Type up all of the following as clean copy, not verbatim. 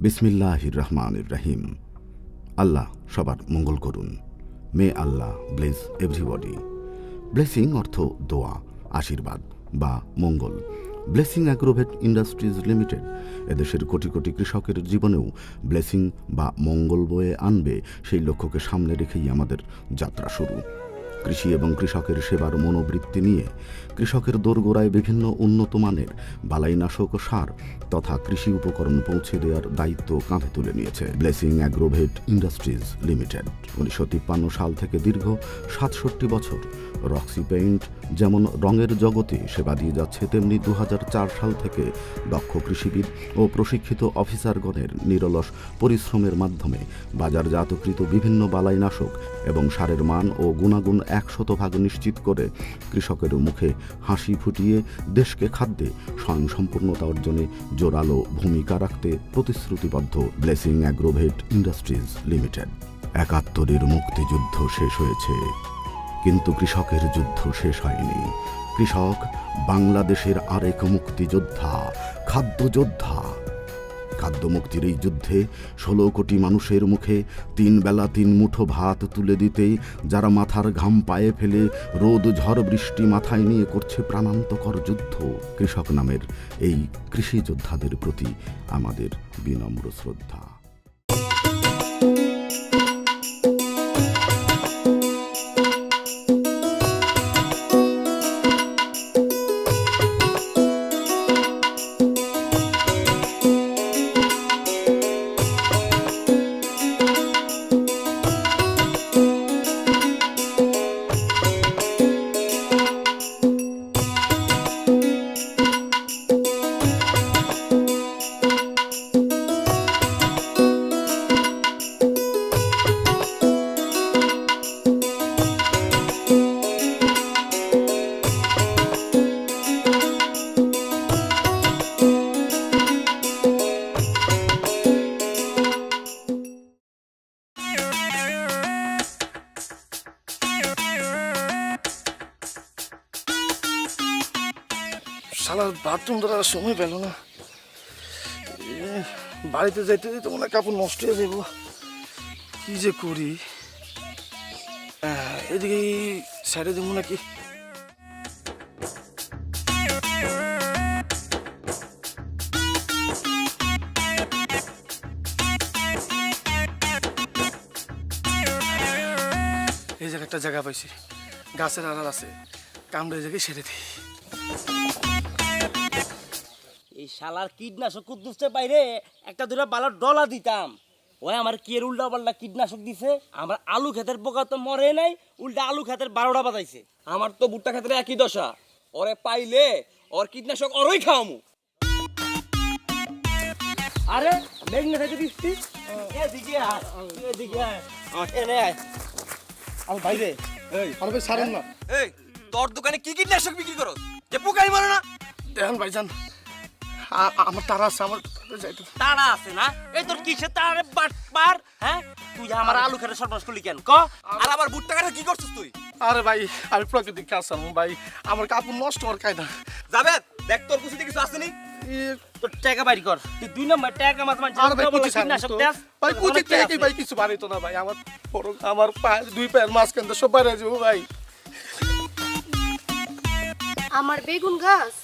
বিসমিল্লাহির রহমানির রহিম। আল্লাহ সবার মঙ্গল করুন। মে আল্লাহ ব্লেস এভরিবডি। ব্লেসিং অর্থ দোয়া, আশীর্বাদ বা মঙ্গল। ব্লেসিং অ্যাগ্রোভেট ইন্ডাস্ট্রিজ লিমিটেড এদেশের কোটি কোটি কৃষকের জীবনেও ব্লেসিং বা মঙ্গল বয়ে আনবে, সেই লক্ষ্যকে সামনে রেখেই আমাদের যাত্রা শুরু। কৃষি এবং কৃষকের সেবার মনোবৃত্তি নিয়ে কৃষকের দোরগোড়ায় বিভিন্ন উন্নত মানের বালাইনাশক ও সার তথা কৃষি উপকরণ পৌঁছে দেওয়ার দায়িত্ব কাঁধে তুলে নিয়েছে ব্লেসিং অ্যাগ্রোভেট ইন্ডাস্ট্রিজ লিমিটেড। 1953 সাল থেকে দীর্ঘ 67 বছর রক্সি পেইন্ট যেমন রঙের জগতে সেবা দিয়ে যাচ্ছে, তেমনি 2004 সাল থেকে দক্ষ কৃষিবিদ ও প্রশিক্ষিত অফিসারগণের নিরলস পরিশ্রমের মাধ্যমে বাজারজাতকৃত বিভিন্ন বালাইনাশক এবং সারের মান ও গুণাগুণ 100% নিশ্চিত করে কৃষকের মুখে হাসি ফুটিয়ে দেশকে খাদ্যে স্বয়ংসম্পূর্ণতা অর্জনে জোরালো ভূমিকা রাখতে প্রতিশ্রুতিবদ্ধ ব্লেসিং অ্যাগ্রোভেট ইন্ডাস্ট্রিজ লিমিটেড। 71-এর মুক্তিযুদ্ধ শেষ হয়েছে, কিন্তু কৃষকের যুদ্ধ শেষ হয়নি। কৃষক বাংলাদেশের আরেক মুক্তিযোদ্ধা, খাদ্যযোদ্ধা। খাদ্য মুক্তির এই যুদ্ধে 16 কোটি মানুষের মুখে 3 বেলা 3 মুঠো ভাত তুলে দিতে যারা মাথার ঘাম পায়ে ফেলে রোদ ঝড় বৃষ্টি মাথায় নিয়ে করছে প্রাণান্তকর যুদ্ধ, কৃষক নামের এই কৃষি যোদ্ধাদের প্রতি আমাদের বিনম্র শ্রদ্ধা। শালার বাথরুম ধরার সময় পেল না। বাড়িতে যাইতে যেতে মনে হয় কাপড় নষ্ট হয়ে যাব, কি যে করি। এদিকে সাইডে দেবো নাকি? এই জায়গায় একটা জায়গা পাইছি, গাছের আড়াল আছে, কামড়ে জায়গায় সেরে দিই। এই শালার কীটনাশক কুদ্দুসতে বাইরে একটা দুটা বালার ডলা দিতাম, ওই আমার কি এর উল্টা পাল্টা কীটনাশক দিছে। আমার আলু ক্ষেতের পোকা তো মরে নাই, উল্টা আলু ক্ষেতের 12টা বাজাইছে। আমার তো ভুট্টা ক্ষেতের একই দশা, ওরে পাইলে ওর কীটনাশক ওরই খাওয়ামু। আরে মেঘনা থেকে দিচ্ছি, এদিকে আয়, এদিকে আয়, এনে আয়। আমার বাইরে আমার ভাই সারেন না। এই তোর দোকানে কি কীটনাশক বিক্রি করো যে পোকাই মারে না? দেখেন ভাইজান, আমার তারা আছে, আমার যাইতে। তারা আছে না? এই তোর কিসের তারে বাটপার? হ্যাঁ, তুই আমার আলু খেতে সর্বনাশ করলি কেন ক? আর আবার ভুট্টা কাটা কি করছিস তুই? আরে ভাই, আমি প্রাকৃতিক কাজ আনবো ভাই, আমার কাপড় নষ্ট হওয়ার কায়দা। যাবে দেখ তোর কুচিতে কিছু আসেনি। তোর টাকা বাড়ি কর, তুই 2 নম্বর টাকা মাছ মাছ আরে ভাই কুচি ছাড়েন তো। ভাই কুচি থেকে ভাই কিছু বাড়িত না ভাই, আমার আমার পায়ের 2 পায়ের মাঝখান দিয়ে সব বাইরে যাবো ভাই। আমার বেগুন গাছ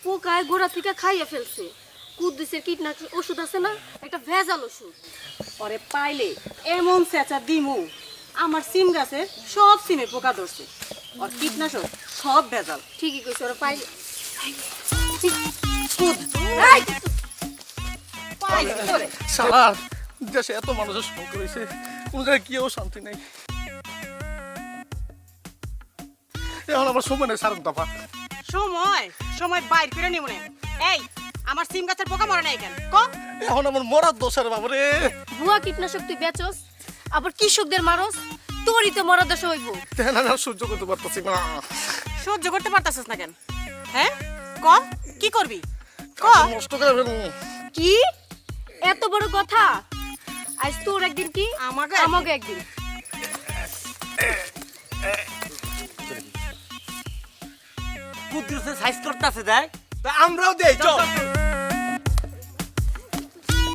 পোকায় গোড়া থেকে খাইয়ে ফেলছে। কুদ্দুসের কীটনাশক ওষুধ আছে না, একটা ভেজাল ওষুধ, পরে পাইলে এমন চেঁচা দিমু আমার সিম গাছের সব সিমে পোকা ধরছে। আর কীটনাশক সব ভেজাল। ঠিকই কইছে, ওরা পাইলে শালা দেশে এত মানুষের সংখ্যা রয়েছে, কোন জায়গায় গিয়েও শান্তি নেই। এখন আমার সময় নেই সারেন দফা। সময় সময় বাইর করে নিব না। এই আমার সিম গাছের পোকা মরে নাই কেন ক? এখন আমার মরার দোষের বাবরে। ভুয়া কীটনাশক তুই বেচস, আবার কৃষকদের মারস, তোরই তো মরা দশা হইব। দেখেন আমি আর সহ্য করতে পারতেছি না। সহ্য করতে পারতাছিস না কেন? হ্যাঁ ক, কি করবি ক? কাপড় নষ্ট করে ফেলবো। কি এত বড় কথা? আজ তোর একদিন কি আমাকে আমাকে একদিন। কুদ্দুসে সাইজ করতেছে দেখ। তা আমরাও দেই চল।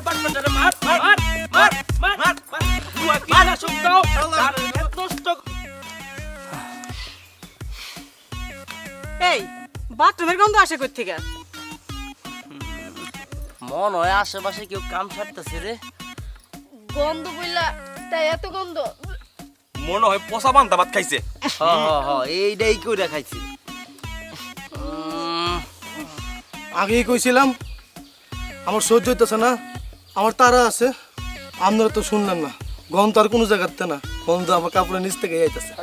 বাট বেটারে মার মার মার মার মার তুই কীটনাশক দাও আর নষ্ট এই বাথরুমের গন্ধ আসে কই থেকে? মন হয় আশেপাশে কেউ কাম সারতেছে রে। গন্ধ বইলা তাই এত গন্ধ। মনে হয় পচা বান্তা ভাত খাইছে। এইটাই কইরা খাইছি। আগেই কইছিলাম আমার সহ্য হইতেছে না, আমার তারা আছে, আপনারা তো শুনলেন না। গন্ধ আর কোনো জায়গাতে না, গন্ধ আমার কাপড়ের নিচ থেকে যাইতেছে।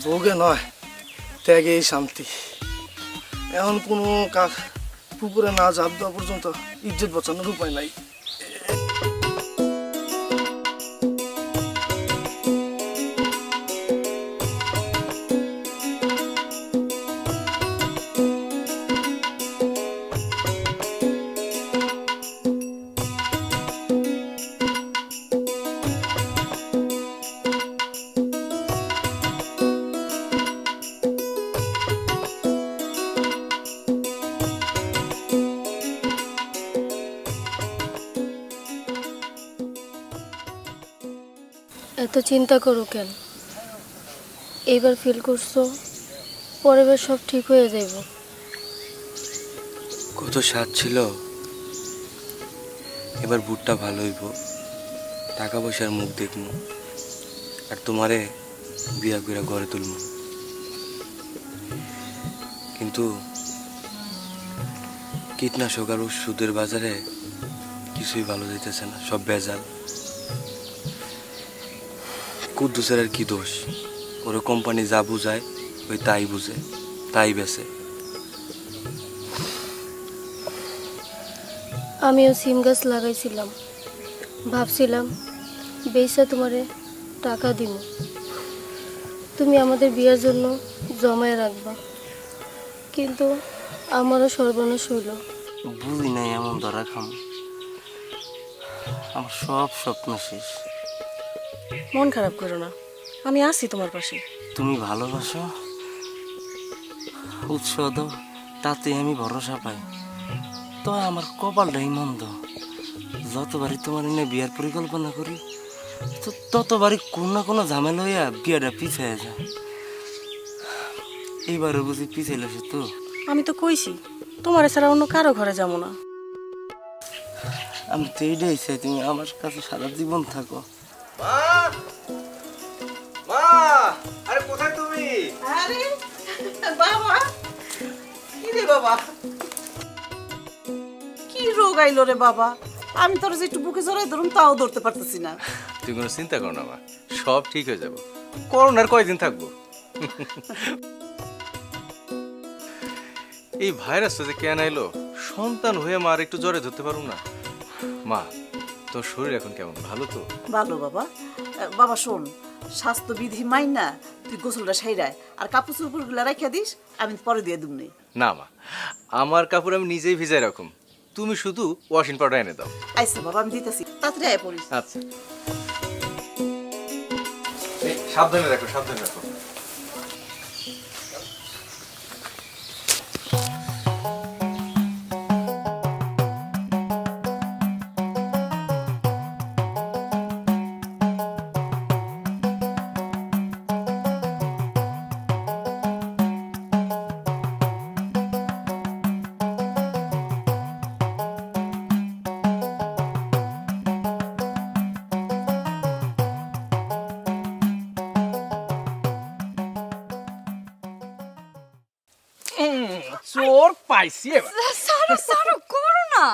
ভোগে নয়, ত্যাগেই শান্তি। এখন কোনো পুকুরে না ঝাঁপ দেওয়া পর্যন্ত ইজ্জত বাঁচানোর উপায় নাই। এত চিন্তা করো কেন? এইবার ফিল করছো পরে বার সব ঠিক হয়ে যাইব। কত স্বাদ ছিল, এবার বুটটা ভালো হইব, টাকা পয়সার মুখ দেখবো, আর তোমারে বিয়া করে ঘরে তুলব। কিন্তু কীটনাশক আর ওষুধের বাজারে কিছুই ভালো যাইতেছে না, সব ভেজাল। কুদ্দুসের আর কি দোষ? ওর কোম্পানি যা বুঝায় ওই তাই বুঝে, তাই বেছে। আমিও সিম গাছ লাগাইছিলাম, ভাবছিলাম বেচা তোমারে টাকা দিব, তুমি আমাদের বিয়ের জন্য জমায় রাখবা, কিন্তু আমারও সর্বনাশ হইল। বুঝি নাই এমন ধরা খাম, আমার সব স্বপ্ন শেষ। মন খারাপ করো না, আমি আছি তোমার পাশে। তুমি ভালোবাসো, উৎসাহ দাও, তাতে আমি ভরসা পাই। তো আমার কপালটাই মন্দ, যতবারই তোমার এনে বিয়ার পরিকল্পনা করি তো ততবারই কোনো না কোনো ঝামেলা হইয়া বিয়াটা পিছিয়ে যায়। এইবারও বুঝি পিছাইল সে তো। আমি তো কইছি তোমার ছাড়া অন্য কারো ঘরে যাবো না। আমি তো এইটাই চাই তুমি আমার কাছে সারা জীবন থাকো। মা মা, আরে কোথায় তুমি? আরে বাবা, কি রে বাবা, কি রোগ আইলো রে বাবা? আমি তোর যে একটু বুকে জড়াই ধরুন তাও ধরতে পারতেছি না। তুই কোনো চিন্তা করো না মা, সব ঠিক হয়ে যাবে। করোনার কয়দিন থাকবো? এই ভাইরাসটা যে কেন আইলো, সন্তান হয়ে মা আর একটু জ্বরে ধরতে পারুম না। মা, তোর শরীর এখন কেমন, ভালো তো? ভালো বাবা। বাবা শোন, স্বাস্থ্যবিধি মাইন না তুই গোসলটা সাইরায় আর কাপড় চোপড়গুলো রাখিয়া দিস, আমি পরে দিয়ে দুমনি। না মা, আমার কাপড় আমি নিজেই ভিজাই রাখুম, তুমি শুধু ওয়াশিং পাউডার এনে দাও। আইসা বাবা, আমি দিতেছি, তাড়াতাড়ি আয় পড়িস। আচ্ছা, সাবধানে রাখো, সাবধানে রাখো। চোর পাইছি এবার। করো না।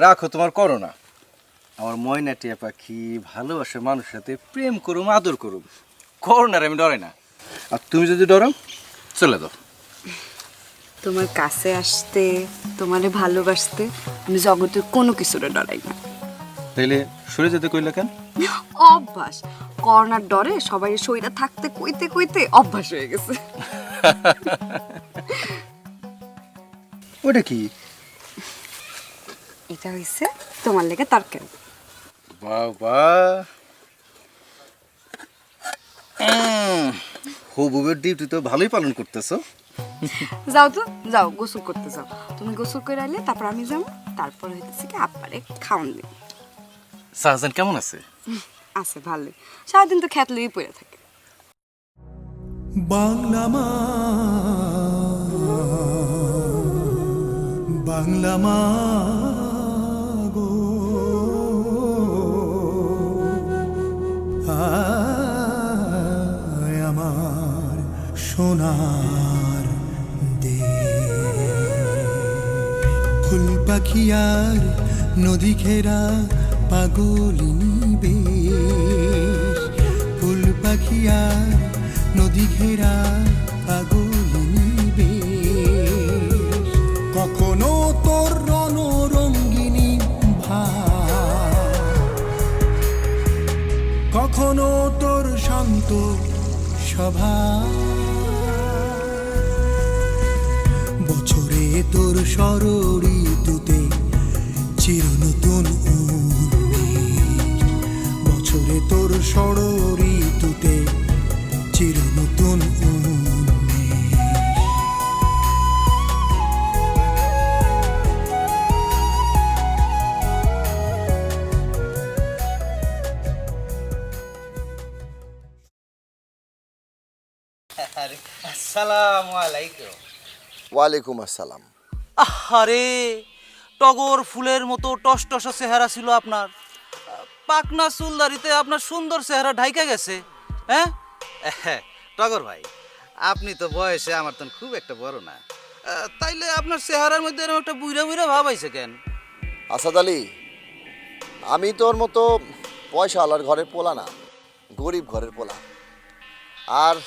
রাখো তোমার করোনা। আমার ময়না টিয়া পাখি ভালোবাসে মানুষের সাথে প্রেম করুম, আদর করুম, করোনার আমি ডরে না। আর তুমি যদি ডরো চলে দাও। তোমার কাছে আসতে, তোমারে ভালোবাসতে আমি জগতের কোনো কিছুরে ডরাই না। তাইলে সরে যেতে কইলা কেন? অভ্যাস, করোনার ডরে সবাই শরীরে থাকতে কইতে কইতে অভ্যাস হয়ে গেছে। ওটা কি? এটা হইছে তোমার লেগে তরকারি। বাবা, হবুবের ডিউটি তো ভালোই পালন করতেছো। যাও তো, যাও গোসল করতে যাও। তুমি গোসল করে আইলে তারপর আমি যাবো, তারপর হইতেছে কি আব্বারে খাওয়ান দিন। শাহজাহান কেমন আছে? আছে ভালোই, সারাদিন তো খেত লই পড়ে থাকে। বাংলা মা, বাংলা মা গো, আয় আমার সোনার ফুল পাখি আর নদী ঘেরা পাগলিনী বেশ, ফুল পাখি আর নদী ঘেরা পাগলিনী বেশ, কখনো তোর রণরঙ্গিনী ভাব, কখনো তোর শান্ত স্বভাব, বছরে তোর ষড়ঋতুতে চির নতুন উন্মেষ, বছরে তোর ষড়ঋতুতে চির নতুন উন্মেষ। আসসালামু আলাইকুম। ওয়ালাইকুম আসসালাম। আরে টগর ফুলের মতো টসটস চেহারা ছিল আপনার, পাকনা চুলদারিতে আপনার সুন্দর চেহারা ঢাইকা গেছে। হ্যাঁ টগর ভাই, আপনি তো বয়সে আমার তো খুব একটা বড় না, তাইলে আপনার চেহারার মধ্যে এরকম একটা বুইরা বুইরা ভাব আইছে কেন? আসাদ আলী, আমি তোর মতো পয়সাওয়ালার ঘরের পোলা না, গরিব ঘরের পোলা। আর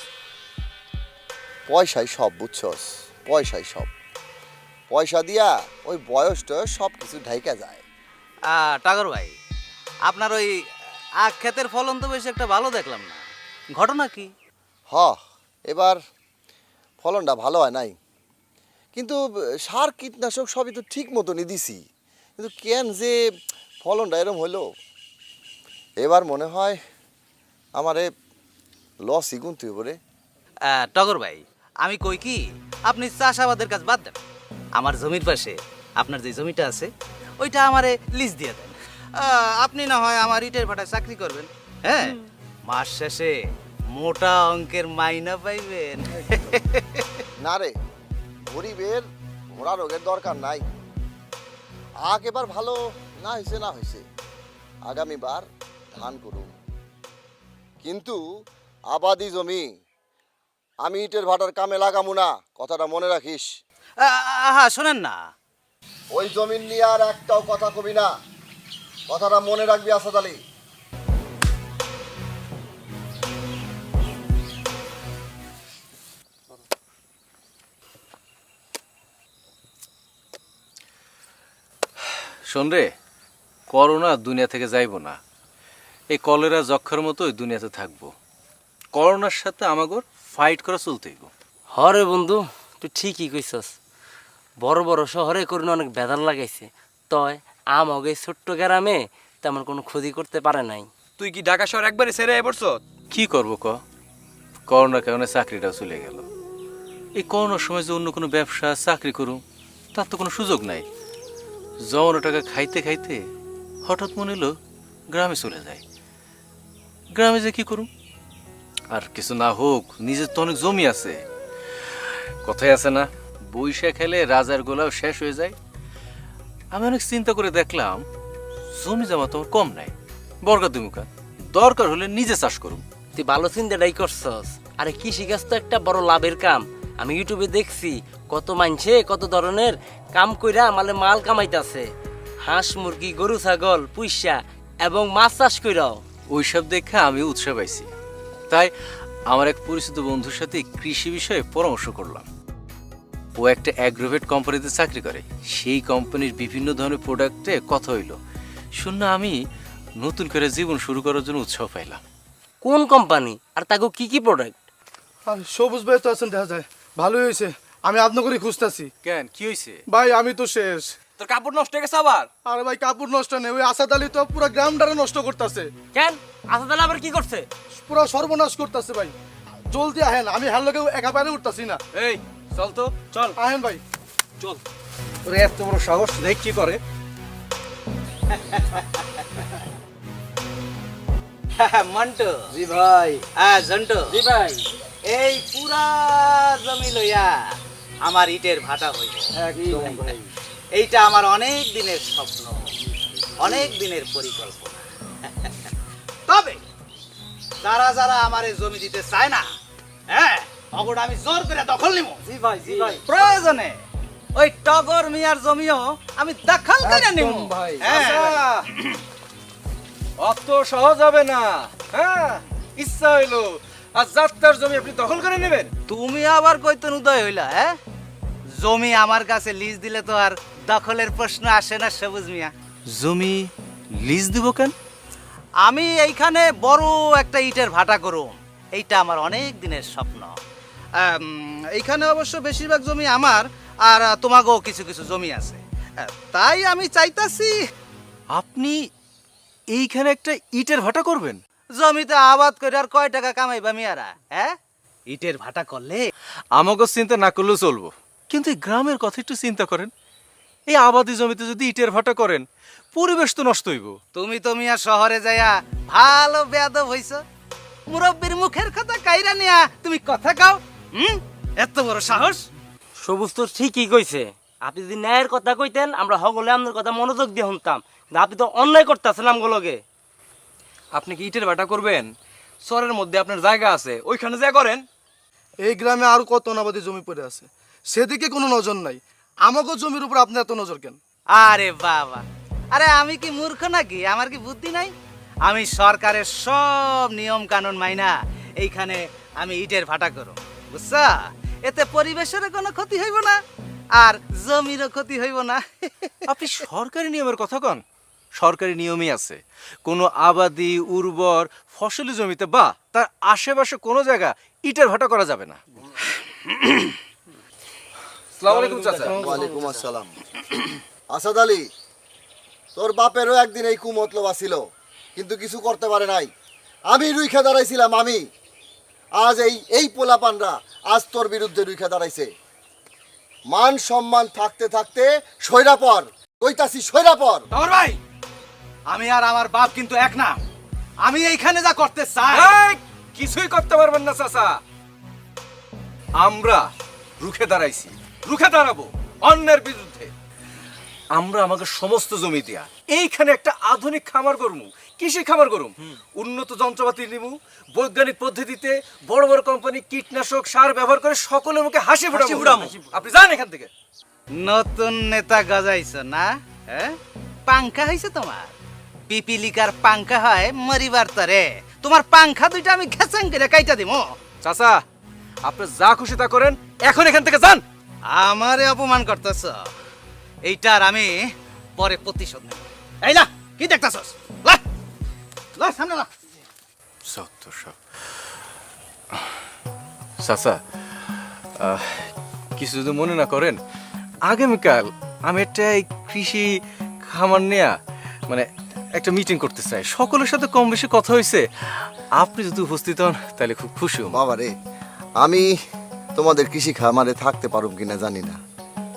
পয়সাই সব, বুঝছস? পয়সাই সব। পয়সা দিয়া ওই বয়সটা সব কিছু ঢাইকা যায়। টগর ভাই, আপনার ওই আখ ক্ষেতের ফলন তো বেশ একটা ভালো দেখলাম না, ঘটনা কি? হ, এবার ফলনটা ভালো হয় নাই, কিন্তু সার কীটনাশক সবই তো ঠিক মতনই দিছি, কিন্তু কেন যে ফলনটা এরম হইলো, এবার মনে হয় আমারে লসই গুনতে হবে রে। টগর ভাই, আমি কই কি, আপনি চাষাবাদের কাজ বাদ দেন, আমার জমির পাশে আপনার যে জমিটা আছে ওইটা আমারে লিজ দিয়ে দেন। আপনি না হয় আমার ইটের ভাটায় চাকরি করবেন, হ্যাঁ, মাস শেষে মোটা অঙ্কের মাইনা পাইবেন। না রে, গরিবের ঘোড়া রোগের দরকার নাই। আগ এবার ভালো না হয়েছে, না হয়েছে, আগামীবার ধান করুন, কিন্তু আবাদি জমি আমি ইটের ভাটার কামে লাগামু না, কথাটা মনে রাখিস। হ্যাঁ শোনেন না, ওই জমিন নিয়ে আর একটাও কথা কবি না, কথাটা মনে রাখবি আসাদ আলী। শোন রে, করোনা দুনিয়া থেকে যাইব না, এই কলেরা যক্ষার মতোই দুনিয়াতে থাকবো। করোনার সাথে আমাগর ফাইট করা চলতেইব। হরে বন্ধু, তুই ঠিকই কইছস, বড় বড় শহরে করোনা অনেক বেদার লাগাইছে, তয় আমাকে ছোট্ট গ্রামে তেমন কোনো ক্ষতি করতে পারে নাই। তুই কি ঢাকা শহর একবারে ছেড়ে পড়ছ? কি করবো ক, করোনার কারণে চাকরিটাও চলে গেল। এই করোনার সময় যে অন্য কোনো ব্যবসা চাকরি করুম তার তো কোনো সুযোগ নাই। জমানো টাকা খাইতে খাইতে হঠাৎ মনে হলো গ্রামে চলে যায়। গ্রামে যে কি করুম, আর কিছু না হোক নিজের তো অনেক জমি আছে। কথাই আছে না, বৈশা খেলে রাজার গোলাও শেষ হয়ে যায়। আমি অনেক চিন্তা করে দেখলাম জমি জমা তো আমার কম নাই, বর্গা দুমুখা, দরকার হলে নিজে চাষ করুম। তুই ভালো চিন্তাটাই করছস। আরে কৃষিকাজ তো একটা বড় লাভের কাম। আমি ইউটিউবে দেখছি কত মানছে কত ধরনের কাম কইরা মাল কামাইতাছে, হাঁস মুরগি গরু ছাগল পুইসা এবং মাছ চাষ কইরাও। ওইসব দেখে আমি উৎসাহ পাইছি, তাই আমার এক পরিচিত বন্ধুর সাথে কৃষি বিষয়ে পরামর্শ করলাম। ও একটা অ্যাগ্রোভেট কোম্পানিতে চাকরি করে, সেই কোম্পানির বিভিন্ন ধরনের প্রোডাক্টে কথা হইল। শুনে আমি নতুন করে জীবন শুরু করার জন্য উৎসাহ পাইলাম। কোন কোম্পানি আর তাকে কি কি প্রোডাক্ট? আর সবুজ ভাই তো আছেন, দেখা যায় ভালোই হয়েছে, আমি আপনাকে খুঁজতেছি। কেন, কি হয়েছে? ভাই আমি তো শেষ। তোর কাপড় নষ্ট হয়ে গেছে আবার? আরে ভাই কাপড় নষ্ট নেই, ওই আসাদ আলী তো পুরো গ্রামটারে নষ্ট করতেছে। কেন, আসাদ আলী আবার কি করছে? পুরো সর্বনাশ করতেছে ভাই। জলদি আহেন, আমি হ্যার লোকে একা পারে উঠতাছি না। এই চল তো, চল। আহেন ভাই। চল। তোর এত বড় সাহস, দেখ কি করে। মন্টু। জি ভাই। জন্টু। জি ভাই। এই পুরা জমি লইয়া আমার ইটের ভাটা হইল। একদম ভাই। এইটা আমার অনেক দিনের স্বপ্ন, অনেক দিনের পরিকল্পনা। তবে যারা যারা আমার এই জমি দিতে চায় না, হ্যাঁ, অগোটা আমি জোর করে দখল নিব। জি ভাই, জি ভাই। প্রয়োজনে ওই টগর মিয়ার জমিও আমি দখল করে নিব। একদম ভাই। হ্যাঁ। আচ্ছা, অত সহজ হবে না। হ্যাঁ, ইচ্ছা হইলো আর যাত্রার জমি আপনি দখল করে নেবেন? তুমি আবার কইতেন উদয় হইলা, হ্যাঁ? জমি আমার কাছে লিজ দিলে তো আর দখলের প্রশ্ন আসে না সবুজ মিয়া। জমি লিজ দিব কেন? আমি এইখানে বড় একটা ইটের ভাটা করুম, এইটা আমার অনেক দিনের স্বপ্ন। এইখানে অবশ্য বেশিরভাগ জমি আমার, আর তোমাকেও কিছু কিছু জমি আছে। তাই আমি চাইতাছি আপনি এইখানে একটা ইটের ভাটা করবেন? জমিতে আবাদ করে আর কয় টাকা কামাইবা মিয়ারা, হ্যাঁ? ইটের ভাটা করলে আমাকে চিন্তা না করলেও চলবো, কিন্তু এই গ্রামের কথা একটু চিন্তা করেন। এই আবাদি জমিতে যদি ইটের ভাটা করেন, পরিবেশ তো নষ্ট হইব। তুমি তো মিয়া শহরে যাইয়া ভালো বেয়াদব হইছ, মুরব্বীর মুখের কথা কাইরা নিয়া তুমি কথা কাও। এত বড় সাহস! সবুজ তো ঠিকই কইছে। আপনি যদি ন্যায়ের কথা কইতেন আমরা হগলে আপনার কথা মনোযোগ দিয়ে শুনতাম, কিন্তু আপনি তো অন্যায় করতেছেন আমগুলোকে। আপনি কি ইটের ভাটা করবেন? শহরের মধ্যে আপনার জায়গা আছে, ওইখানে যা করেন। এই গ্রামে আর কত অনাবাদী জমি পড়ে আছে, সেদিকে কোনো নজর নাই। আমাকে জমির উপর আপনার এত নজর কেন? আরে বাবা, আরে আমি কি মূর্খ নাকি? আমার কি বুদ্ধি নাই? আমি সরকারের সব নিয়ম কানুন মাইনা এইখানে আমি ইটের ভাটা করব, বুঝছা? এতে পরিবেশের কোনো ক্ষতি হইব না, আর জমিরও ক্ষতি হইব না। আপনি সরকারি নিয়মের কথা কন? সরকারি নিয়মই আছে, কোনো আবাদি উর্বর ফসলি জমিতে বা তার আশেপাশে কোনো জায়গা ইটের ভাটা করা যাবে না। আসসালামু আলাইকুম চাচা। ওয়ালাইকুম আসসালাম। আসাদ আলী, তোর বাপেরও একদিন এই কুমতলব ছিল, কিন্তু কিছু করতে পারে নাই। আমি রুইখা দাঁড়াইছিলাম, আমি। আজ এই পোলাপানরা আজ তোর বিরুদ্ধে রুইখা দাঁড়াইছে। মান সম্মান থাকতে থাকতে সৈরাপর, কইতাছি সৈরাপর। তোর ভাই, আমি আর আমার বাপ কিন্তু এক না। আমি এইখানে যা করতে চাই, এই, কিছুই করতে পারবেন না চাচা। আমরা রুখে দাঁড়াইছি, রুখে দাঁড়াবো অন্যের বিরুদ্ধে। আমরা আমাকে সমস্ত জমি দিয়া এইখানে একটা আধুনিক খামার করবো, কৃষি খামার করুম, উন্নত যন্ত্রপাতি নিবো, বৈজ্ঞানিক পদ্ধতিতে বড় বড় কোম্পানি কীটনাশক সার ব্যবহার করে সকলের মুখে হাসি ফুটাবো। আপনি যান এখান থেকে। নতুন নেতা গজাইছ না? হ্যাঁ, পাংখা হইছে তোমার? পিপিলিকার পাংখা হয় মরিবার তরে। তোমার পাংখা দুইটা আমি খেসাং করে কাইটা দিমু। চাচা, আপনি যা খুশি তা করেন, এখন এখান থেকে যান। আমারে অপমান করতেছ, এইটার আমি পরে প্রতিশোধ নেব। এই না, কি দেখতাছস? লা লা সামনে লা। সত্য সব। চাচা, কিছু যদি মনে না করেন, আগামীকাল আমি একটা এই কৃষি খামার নেয়া মানে একটা মিটিং করতে চাই। সকলের সাথে কম বেশি কথা হয়েছে, আপনি যদি উপস্থিত হন তাহলে খুব খুশি হব। বাবা রে, আমি তোমাদের কৃষি খামারে থাকতে পারুম কিনা জানি না,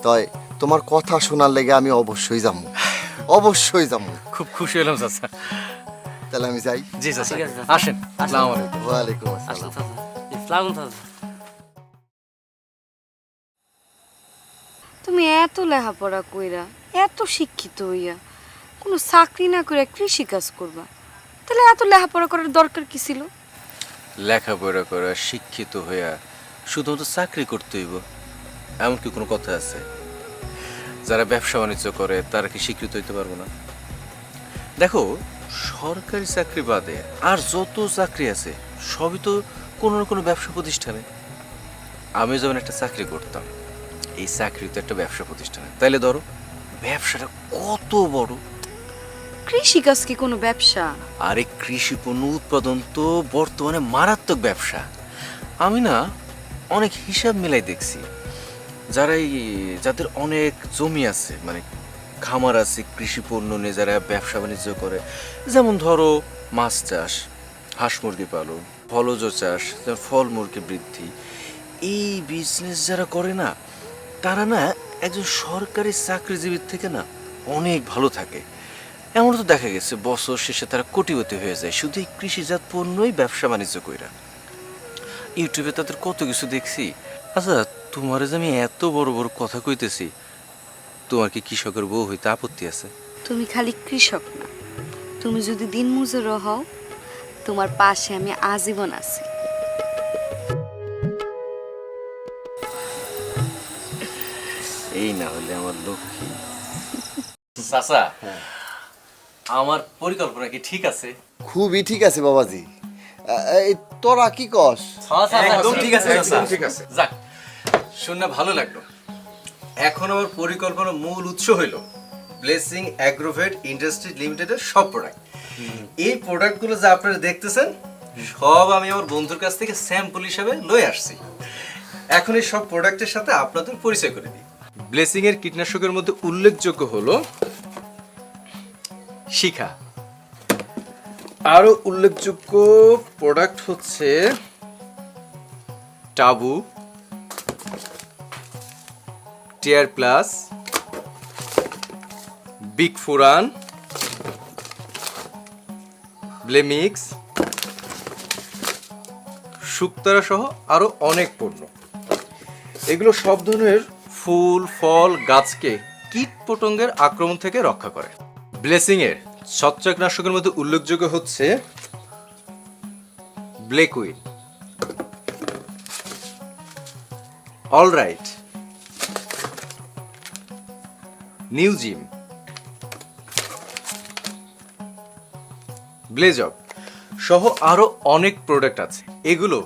তাই তোমার কথা শোনার লেগে আমি অবশ্যই যাবো, অবশ্যই যাবো। খুব খুশি হলাম চাচা। তাহলে আমি যাই। জি চাচা, ঠিক আছে চাচা। আসেন। আসসালামু আলাইকুম। ওয়ালাইকুম আসুন আসসালাম। চাচা, ইসলাম চাচা। তুমি এত লেখাপড়া কইরা, এত শিক্ষিত হইয়া কোনো চাকরি না করে কৃষি কাজ করবা, তাহলে এত লেখাপড়া করার দরকার কি ছিল? লেখাপড়া করা, শিক্ষিত হইয়া শুধুমাত্র চাকরি করতে হইব এমন কি কোনো কথা আছে? যারা ব্যবসা বাণিজ্য করে তারা কি স্বীকৃত হইতে পারবো না? দেখো, সরকারি চাকরি বাদে আর যত চাকরি আছে সবই তো কোনো না কোনো ব্যবসা প্রতিষ্ঠানে। আমি যখন একটা চাকরি করতাম, এই চাকরি তো একটা ব্যবসা প্রতিষ্ঠানে। তাইলে ধরো ব্যবসাটা কত বড়। কৃষি কাজ কি কোনো ব্যবসা? আর এই কৃষি পণ্য উৎপাদন তো বর্তমানে মারাত্মক ব্যবসা। আমি না অনেক হিসাব মিলাই দেখছি, যাদের অনেক জমি আছে, মানে খামার আছে, কৃষি পণ্য নিয়ে যারা ব্যবসা বাণিজ্য করে, যেমন ধরো মাছ চাষ, হাঁস মুরগি পালন, ফলজ চাষ, যেমন ফল মুরগি বৃদ্ধি, এই বিজনেস যারা করে না তারা না একজন সরকারি চাকরিজীবীর থেকে না অনেক ভালো থাকে। এমন তো দেখা গেছে বছর শেষে তারা কোটিপতি হয়ে যায় শুধু এই কৃষিজাত পণ্যই ব্যবসা বাণিজ্য কইরা। ইউটিউবে তাদের কত কিছু দেখছি। আচ্ছা, তোমার যে আমি এত বড় বড় কথা কইতেছি, তোমার কি কৃষকের বউ হইতে আপত্তি আছে? তুমি খালি কৃষক না, তুমি যদি দিন মজুরও হও, তোমার পাশে আমি আজীবন আছি। এই না হলে আমার লক্ষ্মী। চাচা, আমার পরিকল্পনা কি ঠিক আছে? খুবই ঠিক আছে বাবাজি। এই তোরা কি কস? একদম ঠিক আছে, ঠিক আছে। যাক, শুনে ভালো লাগলো। এখন আমার পরিকল্পনার মূল উৎস হইল ব্লেসিং অ্যাগ্রোভেট ইন্ডাস্ট্রি লিমিটেডের সব প্রোডাক্ট। এই প্রোডাক্টগুলো যা আপনারা দেখতেছেন সব আমি আমার বন্ধুর কাছ থেকে স্যাম্পল হিসাবে লয়ে আসছি। এখন এই সব প্রোডাক্টের সাথে আপনাদের পরিচয় করে দিই। ব্লেসিং এর কীটনাশকের মধ্যে উল্লেখযোগ্য হলো শিখা। আরো উল্লেখযোগ্য প্রোডাক্ট হচ্ছে টাবু, টিয়ার প্লাস, বিগ ফুরান, ব্লেমিক্স, শুকতারা সহ আরো অনেক পণ্য। এগুলো সব ধরনের ফুল ফল গাছকে কীট পতঙ্গের আক্রমণ থেকে রক্ষা করে। ব্লেসিং এর ছত্রাকনাশকের মধ্যে উল্লেখযোগ্য হচ্ছে ব্লেকুইন, অলরাইট, নিউজিম, ব্লেজব সহ আরো অনেক প্রোডাক্ট আছে। এগুলো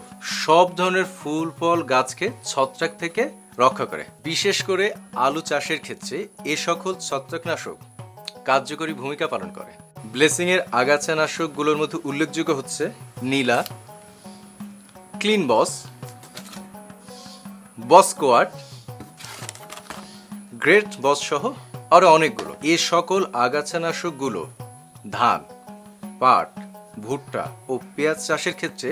সব ধরনের ফুল ফল গাছকে ছত্রাক থেকে রক্ষা করে। বিশেষ করে আলু চাষের ক্ষেত্রে এ সকল ছত্রাকনাশক কার্যকরী ভূমিকা পালন করে। ব্লেসিং এর আগাছানাশকগুলোর মধ্যে উল্লেখযোগ্য হচ্ছে নীলা, ক্লিন বস, বসকোয়াট, গ্রেট বস সহ আরো অনেকগুলো। এ সকল আগাছানাশকগুলো ধান, পাট, ভুট্টা ও পেঁয়াজ চাষের ক্ষেত্রে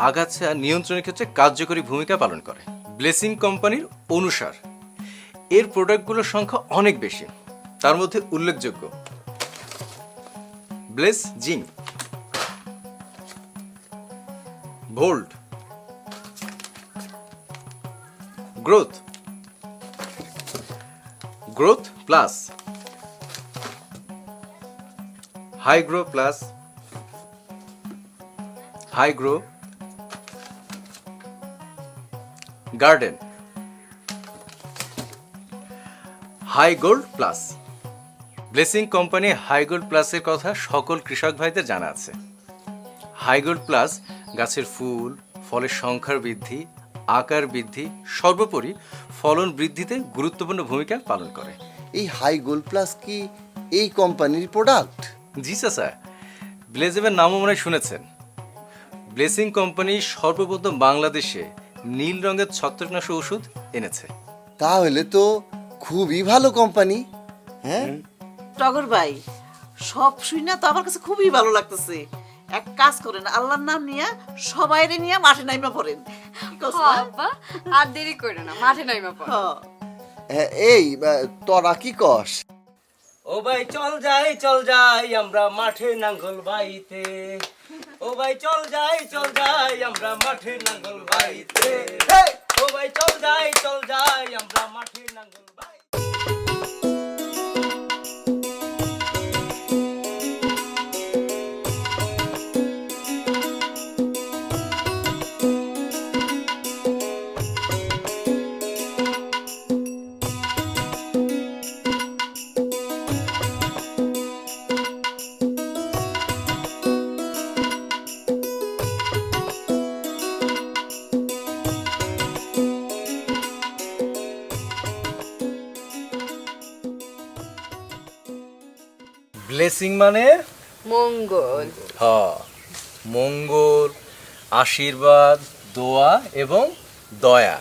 আগাছা নিয়ন্ত্রণের ক্ষেত্রে কার্যকরী ভূমিকা পালন করে। ব্লেসিং কোম্পানির অনুসার এর প্রোডাক্টগুলোর সংখ্যা অনেক বেশি। তার মধ্যে উল্লেখযোগ্য blessing, volt, growth, growth plus, হাইগ্রো প্লাস, হাইগ্রো, garden, high gold plus. Blessing company high gold প্লাসের কথা সকল কৃষক ভাইদের জানা আছে। হাই গোল্ড প্লাস গাছের ফুল ফলের সংখ্যার বৃদ্ধি, আকার বৃদ্ধি, সর্বোপরি ফলন বৃদ্ধিতে গুরুত্বপূর্ণ ভূমিকা পালন করে। এই হাই গোল্ড প্লাস কি এই কোম্পানির প্রোডাক্ট? জি স্যার, ব্লেজেবের নামও মনে হয় শুনেছেন। ব্লেসিং কোম্পানি সর্বপ্রথম বাংলাদেশে নীল রঙের ছত্রাকনাশক ওষুধ এনেছে। তাহলে তো খুবই ভালো কোম্পানি। হ্যাঁ টগর ভাই, সব শুনে তো আমার কাছে খুবই ভালো লাগতেছে। এক কাজ করেন, আল্লাহর নাম নিয়ে সবাইরে নিয়ে মাঠে নাইমা পড়েন। কি কস না? বাবা, আর দেরি করে না, মাঠে নাইমা পড়ো। এই তোরা কি কস? ও ভাই চল যাই আমরা মাঠে নাঙ্গল বাইতে। ও ভাই চল যাই আমরা মাঠে নাঙ্গল বাইতে। ও ভাই চল যাই আমরা মাঠে নাঙ্গল বাইতে। ব্লেসিং মানে মঙ্গল। মঙ্গল, আশীর্বাদ, দোয়া এবং দয়া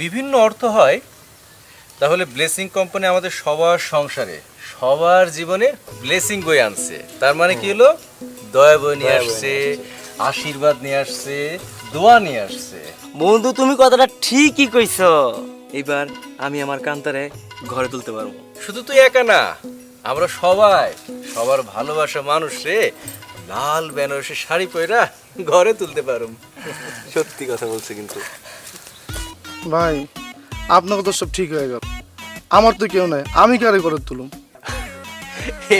বিভিন্ন অর্থ হয়। তাহলে ব্লেসিং কোম্পানি আমাদের সবার সংসারে সবার জীবনে ব্লেসিং বই আনছে। তার মানে কি হলো, দয়া বই নিয়ে আসছে, আশীর্বাদ নিয়ে আসছে, দোয়া নিয়ে আসছে। বন্ধু তুমি কথাটা ঠিকই কইছো, এবার আমি আমার কান্তারে ঘরে তুলতে পারবো। শুধু তুই একা না, আমরা সবাই সবার ভালোবাসা মানুষ রে লাল বেনারসি শাড়ি পরা ঘরে তুলতে পারুম। সত্যি কথা বলছে কিন্তু। ভাই আপনাকে তো সব ঠিক হয়ে গেল, আমার তো কেউ নাই, আমি কারে করে তুলুম।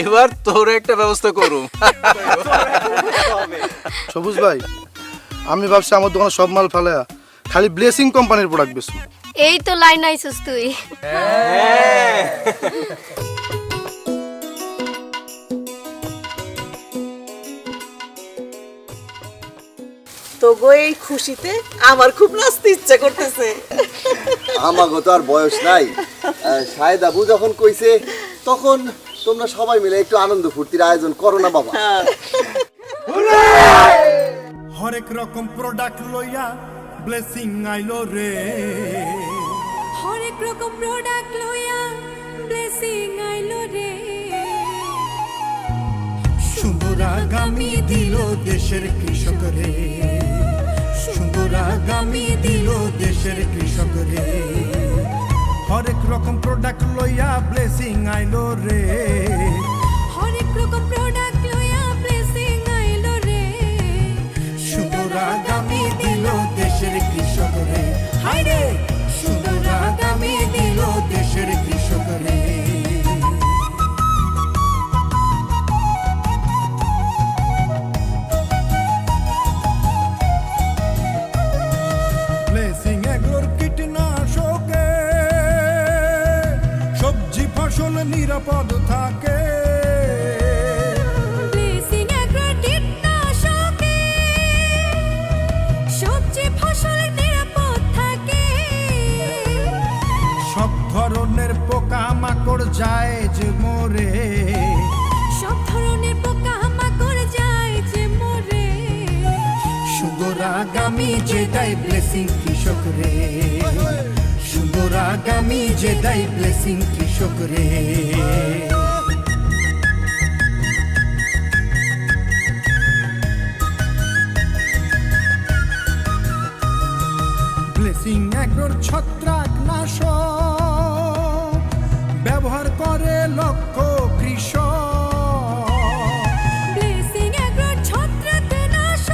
এবার তোর একটা ব্যবস্থা করুম। সবুজ ভাই, আমি ভাবছি আমার দোকানে সব মাল ফেলায়া খালি ব্লেসিং কোম্পানির প্রোডাক্ট বেচুম। এই তো লাইন আইছিস তুই। তো গো এই খুশিতে আমার খুব নাচতে ইচ্ছা করতেছে। আমাগো তো আর বয়স নাই। শাহেদ আবু যখন কইছে তখন তোমরা সবাই মিলে একটু আনন্দ ফুর্তির আয়োজন করো না বাবা। হরেক রকম প্রোডাক্ট লইয়া ব্লেসিং আইলো রে, হরেক রকম প্রোডাক্ট লইয়া ব্লেসিং আইলো রে, সুন্দর আগামী দিল দেশের কৃষক রে, সুন্দর আগামী দিল দেশের কৃষক রে। হরেক রকম প্রোডাক্ট লইয়া ব্লেসিং আইলো রে, হরেক রকম প্রোডাক্ট লইয়া ব্লেসিং আইলো রে, সুন্দর আগামী দিল দেশের কৃষক রে। হায় রে, সুন্দর আগামী দিল দেশের কৃষক রে। ব্লেসিং এগ্রোর কীটনাশকে সবজি ফসল নিরাপদ থাকে, ব্লেসিং এগ্রো কীটনাশকে সবজি ফসল নিরাপদ থাকে, সব ধরনের পোকা মাকড় যায় যে মরে, সব ধরনের পোকা মাকড় যায় যে মরে, সুন্দর আগামী যে দেয় ব্লেসিং কৃষক রে, সুন্দর আগামী যে দেয় ব্লেসিং কৃষক রে। ব্লেসিং এগ্রোর ছত্রাকনাশক ব্যবহার করে লক্ষ কৃষক, ব্লেসিং এগ্রো ছত্রাকনাশক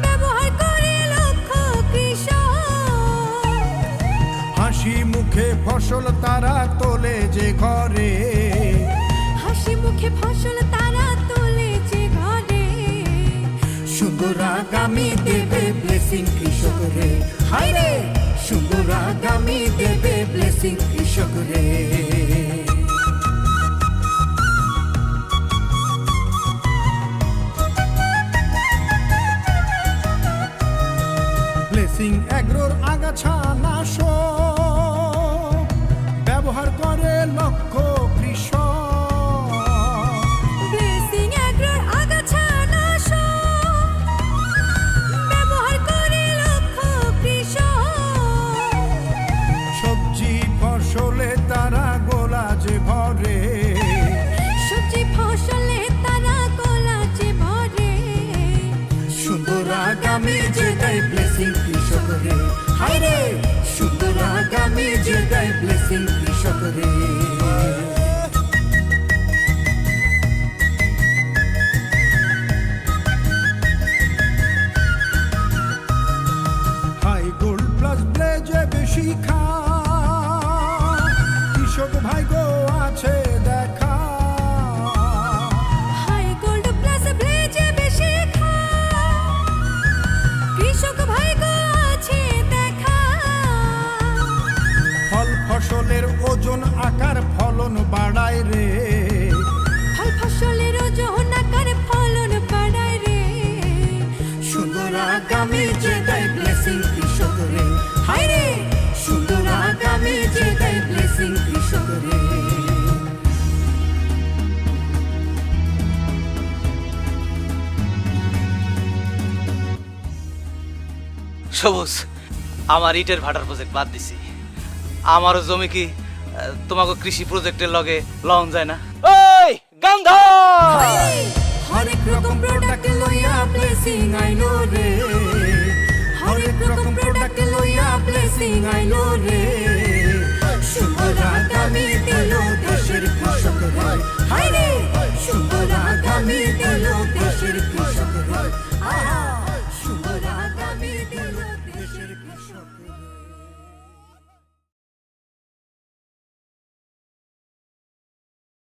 ব্যবহার করে লক্ষ কৃষক, হাসি মুখে ফসল তারা তোলে যে ঘরে, হাসি মুখে ফসল তারা তোলে যে ঘরে, সুন্দর আগামী দেবে ব্লেসিং কৃষক রে। হায় রে, সুন্দর আগামী দেবে ব্লেসিং কৃষক রে। ব্লেসিং এগ্রোর আগাছা নাশক ব্যবহার করে লক্ষ কৃষক, ব্লেসিং এগ্রোর আগাছা নাশক ব্যবহার করে লক্ষ কৃষক, সবজি ফসলে তারা গোলা যে ভরে, সবজি ফসলে তারা গোলা যে ভরে, সুন্দর আগামী যে দেয় ব্লেসিং কৃষক রে। হায় রে, সুন্দর আগামী যে দেয় ব্লেসিং কৃষক রে। হাই গোল্ড প্লাস ব্লেজে বেশি খা, কৃষক ভাই গো আছে দেখা, হাই গোল্ড প্লাস ব্লেজে বেশি খা, কৃষক ভাই গো আছে দেখা, ফল ফসলের ওজন আকার ফলন বাড়ায় রে, ফল ফসলের ওজন আকার ফলন বাড়ায় রে, সুন্দর আগামী যে দেয় ব্লেসিং কৃষক রে। হায় রে, সুন্দর আগামী যে দেয় ব্লেসিং কৃষক রে। সবুজ, আমার ইটের ভাটার প্রজেক্ট বাদ দিছি। আমারও জমি কি তোমাকে কৃষি প্রজেক্টের লগে লন যায় না? ওই গান্ধা, হরেক রকম প্রোডাক্ট লইয়া ব্লেসিং আইলো রে, হরেক রকম প্রোডাক্ট লইয়া ব্লেসিং আইলো রে। সুন্দর আগামী দিল দেশের কৃষক রে, হায় রে সুন্দর আগামী দিল দেশের কৃষক রে, আহা সুন্দর আগামী দিল